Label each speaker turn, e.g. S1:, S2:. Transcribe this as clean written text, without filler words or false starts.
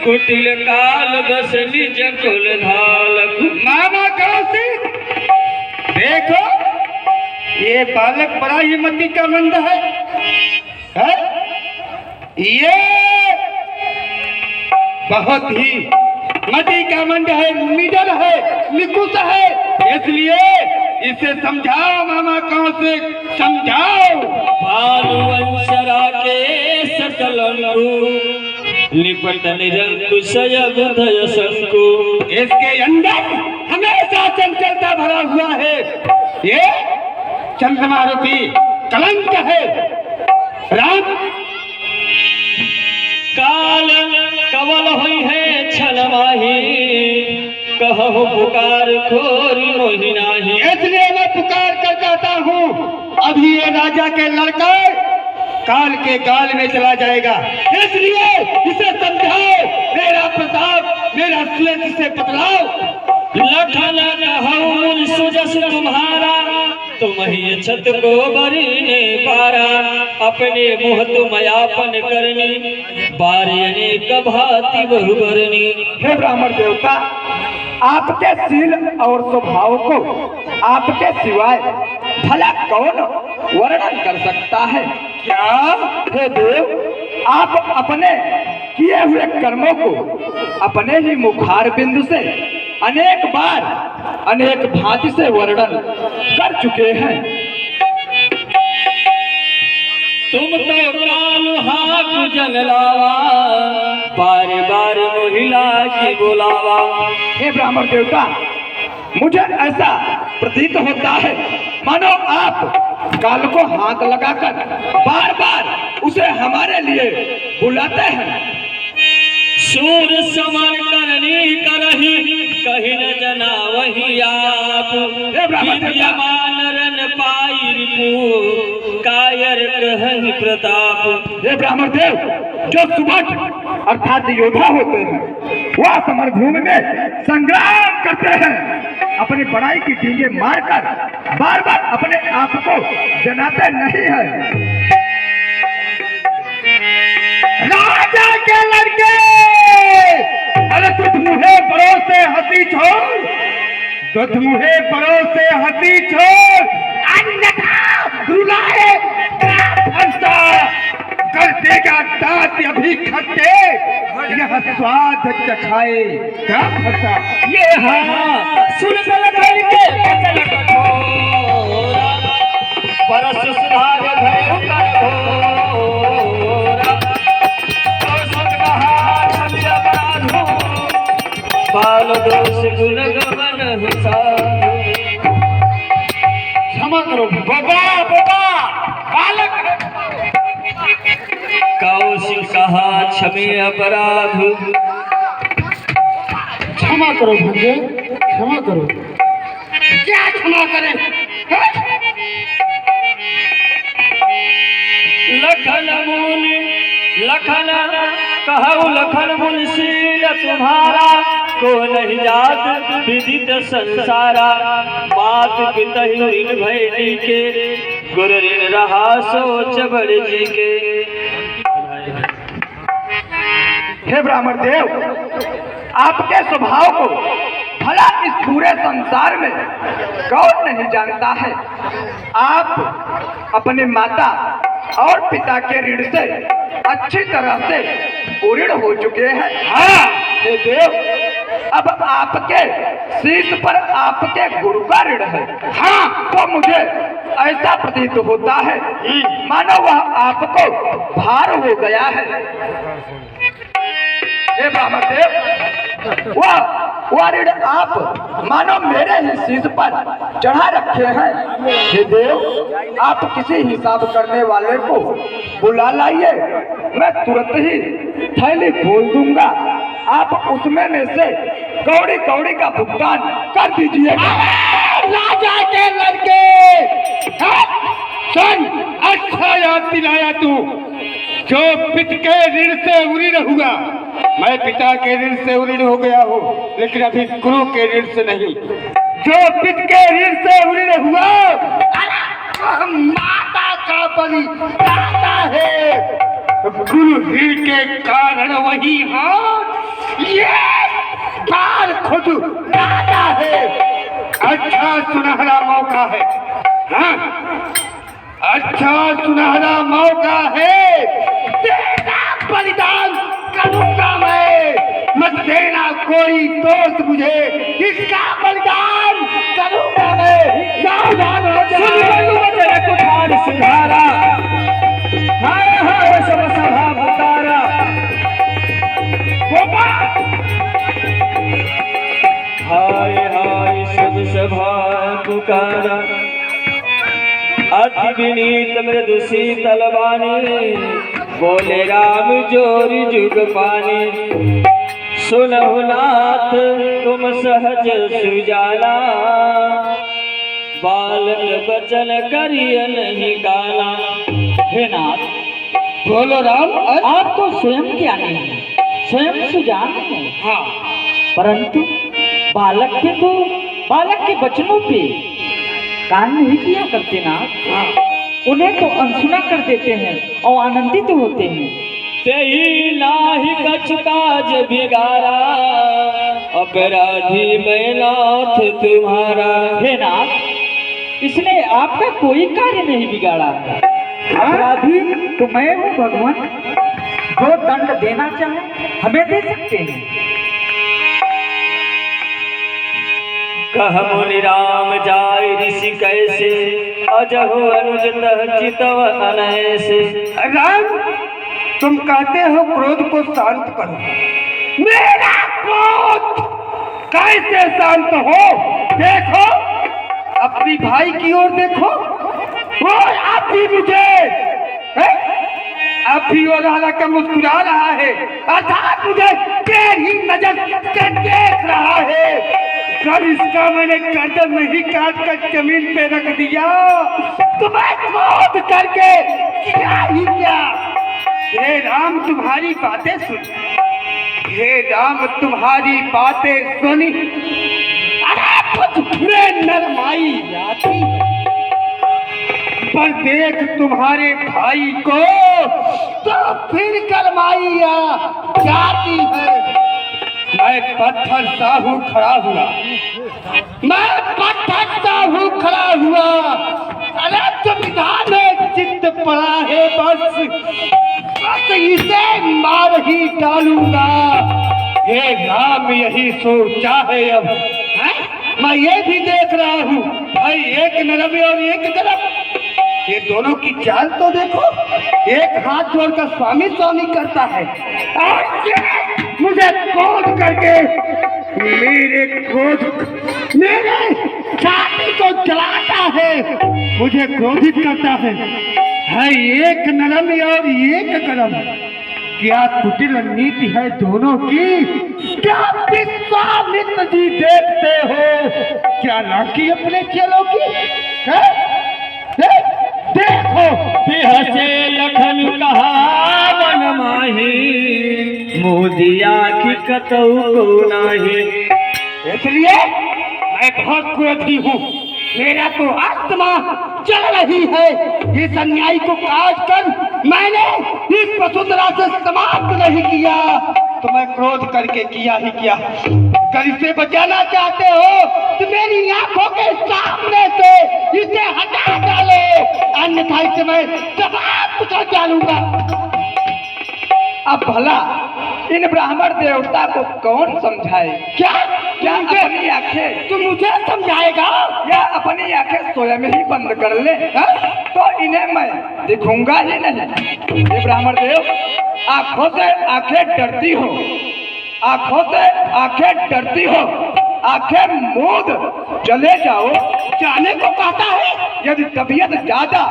S1: कुटिल काल बस निज कुल धाल।
S2: मामा कौशिक, देखो ये बालक बड़ा ही मति का मंद है? ये बहुत ही मति का मंद है, निडर है, निकुश है, इसलिए इसे समझाओ मामा कौशिक, समझाओ।
S1: भानुवंशरा के सकल अंगु लिपट निरंकुश अवधय शंकु।
S2: इसके अंदर हमेशा चंचलता भरा हुआ है, ये चंद्रमा रूपी कलंक है। राम
S1: काल कवल हुई है छलवाही, कहो पुकार खोरी मोहि नाही।
S2: इसलिए मैं पुकार कर जाता हूँ, अभी ये राजा के लड़का काल के गाल में चला जाएगा, इसलिए इसे समझाओ। मेरा प्रताप, मेरा श्लेष से बतलाओ।
S1: लखन कहूँ सुजस तुम्हारा, तुम ही छत को बरने पारा। अपने मुँह तुम यापन करनी, बारी अनेक भांति बहु बरनी।
S2: हे ब्राह्मण देवता, आपके शील और स्वभाव को आपके सिवाय भला कौन वर्णन कर सकता है? क्या हे देव, आप अपने किए हुए कर्मों को अपने ही मुखार बिंदु से अनेक बार अनेक भांति से वर्णन कर चुके हैं।
S1: तुम तो काल हाक जंगलावा, बार बार महिला की बुलावा।
S2: हे ब्राह्मण देवता, मुझे ऐसा प्रतीत होता है मानो आप काल को हाथ लगाकर बार बार उसे हमारे लिए बुलाते हैं।
S1: सूर समर करनी करही, कहीं न जना वही आप। विद्यमान रन पाई रिपु, कायर कहीं प्रताप।
S2: हे ब्राह्मण देव, जो सुबह अर्थात योद्धा होते हैं, वह समर भूमि में संग्राम करते हैं, अपनी बड़ाई की डींगे मारकर बार बार अपने आप को जनाते नहीं है। राजा के लड़के, अरे तुझ मुहे बड़ों से हंसी छोड़, तुझ मुहे बड़ों से हंसी छोड़, अन्यथा रुलाए फंसा कर देगा दांत अभी खट्टे, यह स्वाद चखाए क्या फंसा।
S1: ये हाँ सुन गल के बचल कठोरा, परस सुधार भयो कर घोरा। कौशल कहा छवि अपराधो, बाल दोष गुण गमन हुसारो।
S2: क्षमा करो बाबा, बाबा बालक।
S1: कौशिक कहा क्षमे अपराध,
S2: क्षमा करो भंगे, क्षमा करो। क्या क्षमा करें?
S1: लखन मुनि लखन कहु लखन मुनि शील तुम्हारा, को नहीं जात विदित संसारा। मात पिता ऋण भैली के, गुरु ऋण रहा सोच बड़े जी के।
S2: हे ब्राह्मण देव, आपके स्वभाव को भला इस पूरे संसार में कौन नहीं जानता है। आप अपने माता और पिता के ऋण से अच्छी तरह से पूर्ण हो चुके हैं। हाँ हे देव, अब आपके शीश पर आपके गुरु का ऋण है। हाँ, तो मुझे ऐसा प्रतीत होता है मानो वह आपको भार हो गया है। हे ब्राह्मण देव, वह ऋण आप मानो मेरे ही शीश पर चढ़ा रखे हैं। हे देव, आप किसी हिसाब करने वाले को बुला लाइए, मैं तुरंत ही थैली खोल दूंगा। आप उसमें में से कौड़ी कौड़ी का भुगतान कर दीजिएगा। राजा के लड़के, सुन, अच्छा याद दिलाया तू। जो पिता के ऋण से उऋण हुआ, मैं पिता के ऋण से उऋण हो गया हूँ, लेकिन अभी गुरु के ऋण से नहीं। जो पिता के ऋण से उऋण हुआ, माता का बलि दाता है। गुरु ऋण के कारण वही हाथ ये बाल खुद राजा है। अच्छा सुनहरा मौका है, हाँ? अच्छा सुनहरा मौका है, तेरा बलिदान करूंगा मैं। मत देना कोई दोस्त मुझे, इसका बलिदान करूंगा मैं। सावधान हो जा।
S1: कुठार सुधारा, हाय हाय सब सभा भतारा। हाय हाय सब सभा पुकारा, अति विनीत मृदु शीतल वाणी, बोले राम जोरी जुग पानी। सुनहु नाथ तुम सहज सुजाला, बालक बचन करिय नहीं गाला।
S3: हे नाथ,
S2: बोलो राम।
S3: आप तो स्वयं ज्ञानी हैं, स्वयं सुजान हैं।
S2: हाँ,
S3: परंतु बालक के वचनों पे कान नहीं किया करते नाथ।
S2: हाँ।
S3: उन्हें तो अनसुना कर देते हैं और आनंदित होते हैं।
S1: तेही नाही कछ काज बिगारा, अपराधी मैं नाथ तुम्हारा।
S3: हे नाथ, इसने आपका कोई कार्य नहीं बिगाड़ा। अपराधी तो मैं हूँ भगवान, जो दंड देना चाहे हमें दे सकते हैं।
S1: कह मुनि राम जाय ऋषि कैसे, अजहु अनुज तह चितव अनैसे।
S2: राम, तुम कहते हो क्रोध को शांत करो। मेरा क्रोध कैसे शांत हो? देखो, अपनी भाई की ओर देखो, वो आप भी मुझे आप भी और हालांकि मुस्कुरा रहा है, अर्थात मुझे तेरी नजर से देख रहा है। कल इसका मैंने गर्दन नहीं काट कर जमीन पे रख दिया, तुम्हें क्रोध करके किया ही क्या? हे राम, तुम्हारी बातें सुन। हे राम, तुम्हारी बातें सुनी, अरे कुछ में नरमाई आती है, पर देख तुम्हारे भाई को तो फिर गरमाई आ जाती है। मैं पत्थर सा हूँ खड़ा हुआ, मैं पत्थर सा हूँ खड़ा हुआ। अरे संविधान में चित्त पड़ा है, बस इसे मार ही डालूंगा। हे राम, यही सोचा है अब, है? मैं ये भी देख रहा हूँ भाई, एक नरम और एक गरम, ये दोनों की चाल तो देखो। एक हाथ जोड़कर स्वामी स्वामी करता है और ये मुझे क्रोध करके मेरे छाती को जलाता है, मुझे क्रोधित करता है। एक नरम और एक गरम, क्या कुटिल नीति है दोनों की। क्या विश्वामित्र जी देखते हो क्या लाकी अपने चेलों की है? देखो,
S1: बिहसे लखन कहा मन माही, मोदिया की कतऊ को नाही।
S2: इसलिए मैं बहुत क्रोधी हूँ, मेरा तो आत्मा चल रही है। इस अन्याय को काट कर मैंने इस वसुंधरा से समाप्त नहीं किया तो मैं क्रोध करके किया ही क्या। अगर इसे बचाना चाहते हो तो मेरी आंखों के सामने से इसे हटा डालो, अन्यथा इसे मैं समाप्त कर डालूंगा। अब भला इन ब्राह्मण देवता को कौन समझाए? क्या क्या अपनी आंखें तू मुझे समझाएगा या अपनी आंखें स्वयं ही बंद कर ले? तो इन्हें मैं दिखूंगा ही नहीं। ये ब्राह्मण देव, आंखों से आंखें डरती हो, आंखों से आंखें डरती हो, आंखें मूंद चले जाओ, जाने को कहता है। यदि तबीयत ज्यादा